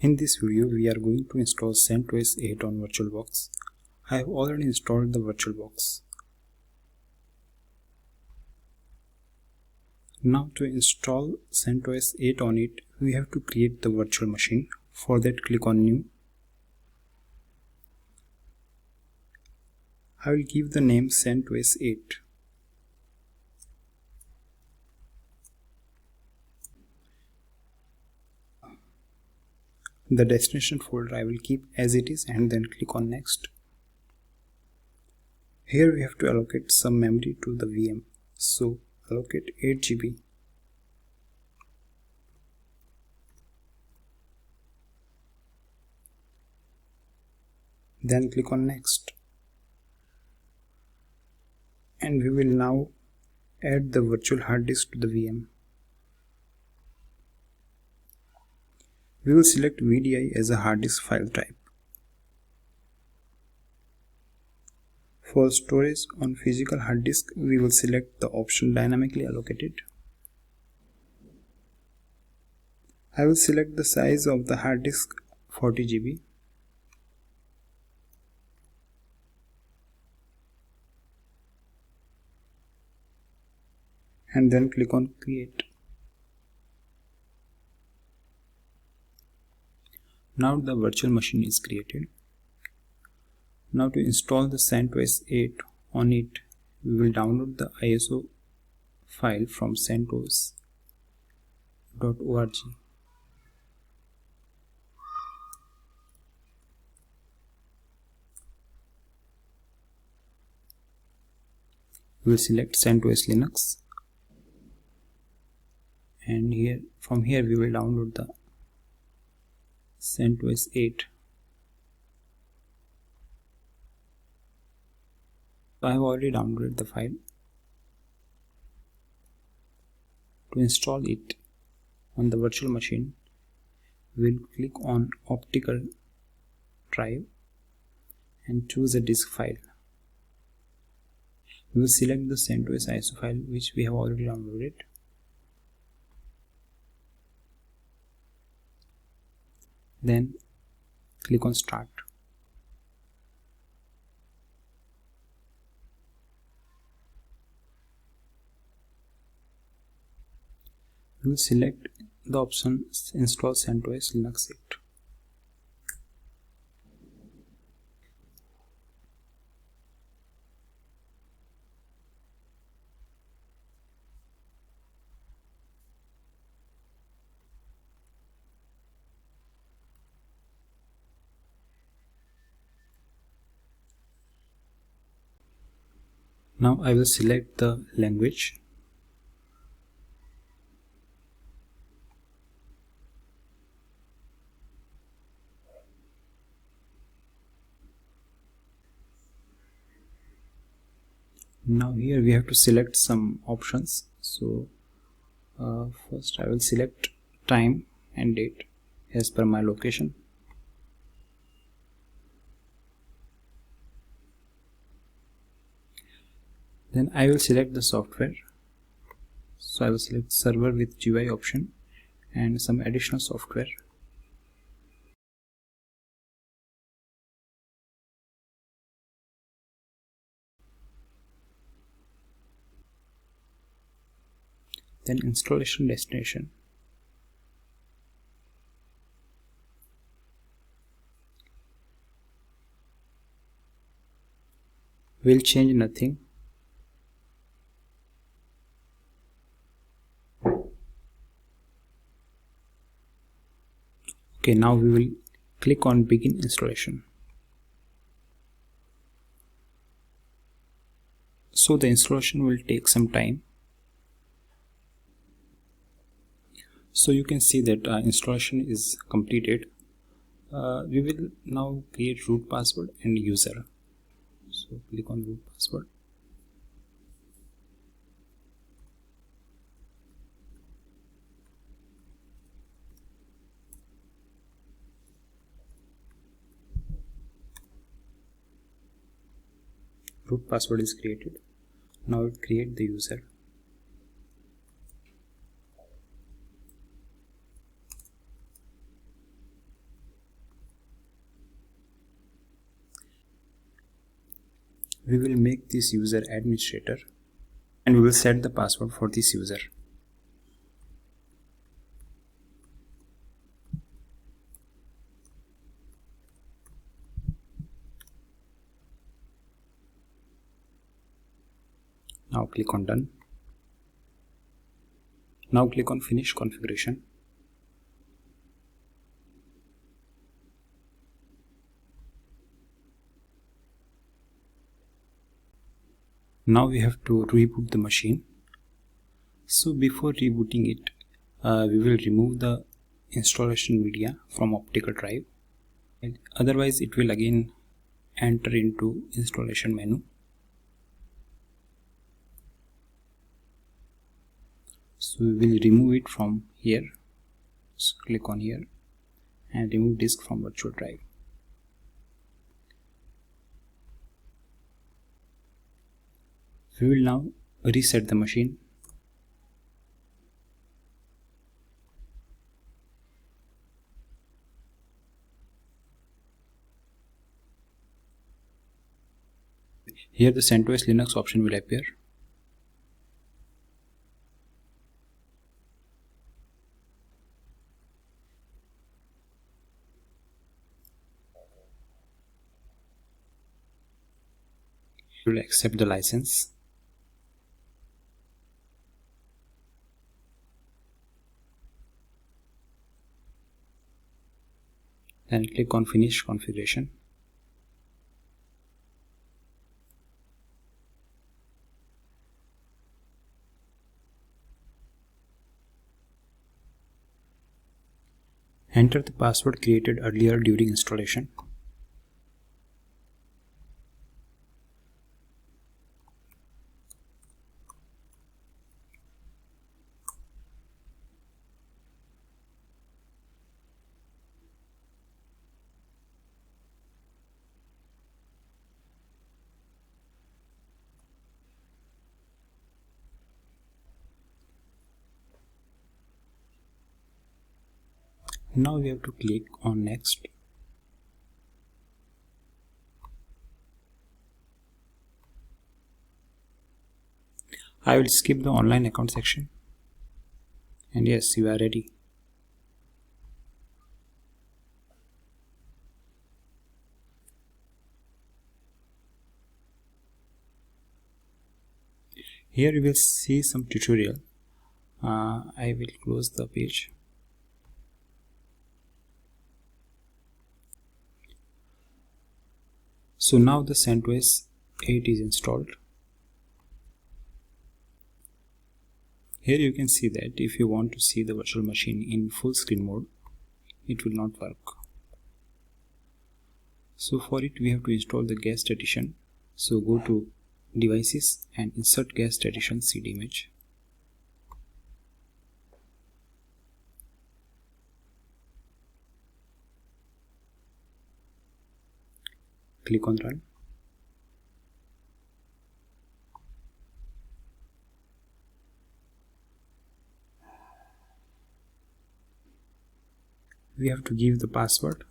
In this video, we are going to install CentOS 8 on VirtualBox. I have already installed the VirtualBox. Now to install CentOS 8 on it, we have to create the virtual machine. For that, click on New. I will give the name CentOS 8. The destination folder I will keep as it is and then click on Next. Here we have to allocate some memory to the VM. So allocate 8 GB. Then click on Next. And we will now add the virtual hard disk to the VM. We will select VDI as a hard disk file type. For storage on physical hard disk, we will select the option dynamically allocated. I will select the size of the hard disk 40 GB. And then click on Create. Now the virtual machine is created. Now to install the CentOS 8 on it, we will download the ISO file from centos.org. We will select CentOS Linux, and from here we will download the CentOS 8. So I have already downloaded the file. To install it on the virtual machine, we will click on Optical Drive and choose a disk file. We will select the CentOS ISO file which we have already downloaded. Then click on Start. We will select the option Install CentOS Linux 8. Now I will select the language. Now here we have to select some options. So first I will select time and date as per my location. Then I will select the software. So I will select server with GUI option and some additional software. Then installation destination. We'll change nothing. Okay, now we will click on Begin Installation. So the installation will take some time. So you can see that installation is completed. We will now create root password and user. So click on root password. Root password is created. Now create the user. we will make this user administrator and we will set the password for this user. Now click on done. Now click on finish configuration. Now we have to reboot the machine. So before rebooting it, we will remove the installation media from optical drive. Otherwise it will again enter into installation menu. So we will remove it from here. So click on here and remove disk from virtual drive. We will now reset the machine. Here the CentOS Linux option will appear. We will accept the license. Then click on finish configuration. Enter the password created earlier during installation. Now we have to click on next. I will skip the online account section. And yes, you are ready. Here you will see some tutorial. I will close the page. So now the CentOS 8 is installed. Here you can see that if you want to see the virtual machine in full screen mode, it will not work. So for it we have to install the guest edition. So go to devices and insert guest edition seed image. Click on run. We have to give the password.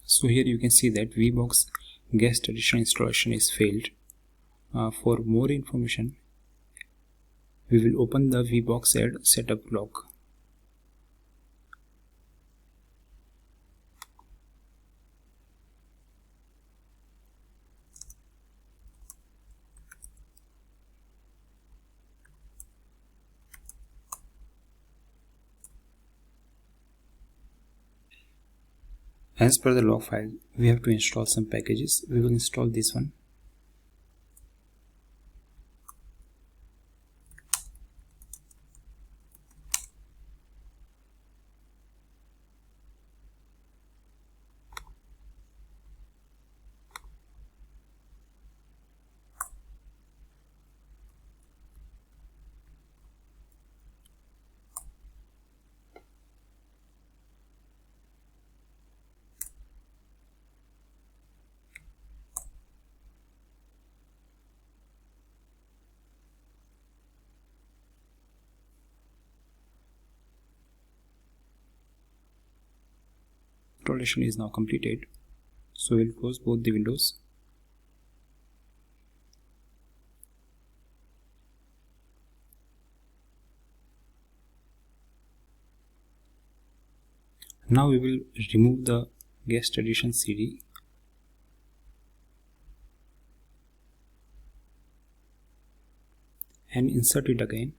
So here you can see that VirtualBox guest edition installation is failed. For more information, we will open the VirtualBox add setup log. As per the log file, we have to install some packages. We will install this one. installation is now completed. So we'll close both the windows. Now we will remove the guest edition CD and insert it again.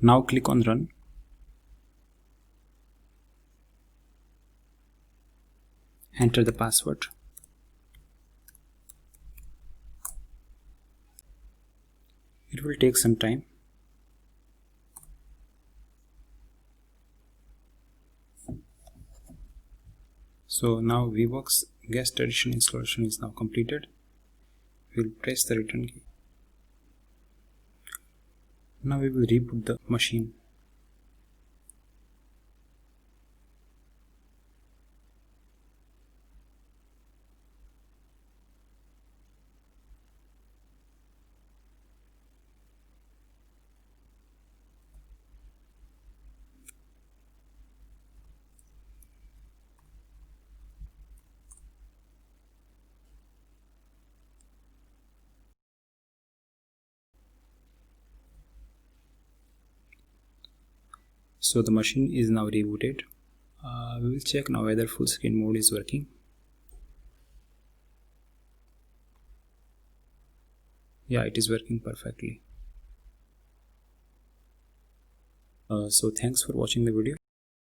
Now click on Run. Enter the password. It will take some time. So now VirtualBox guest edition installation is now completed. We'll press the return key. Now we will reboot the machine. So the machine is now rebooted. We will check now whether full screen mode is working. Yeah, it is working perfectly. So thanks for watching the video.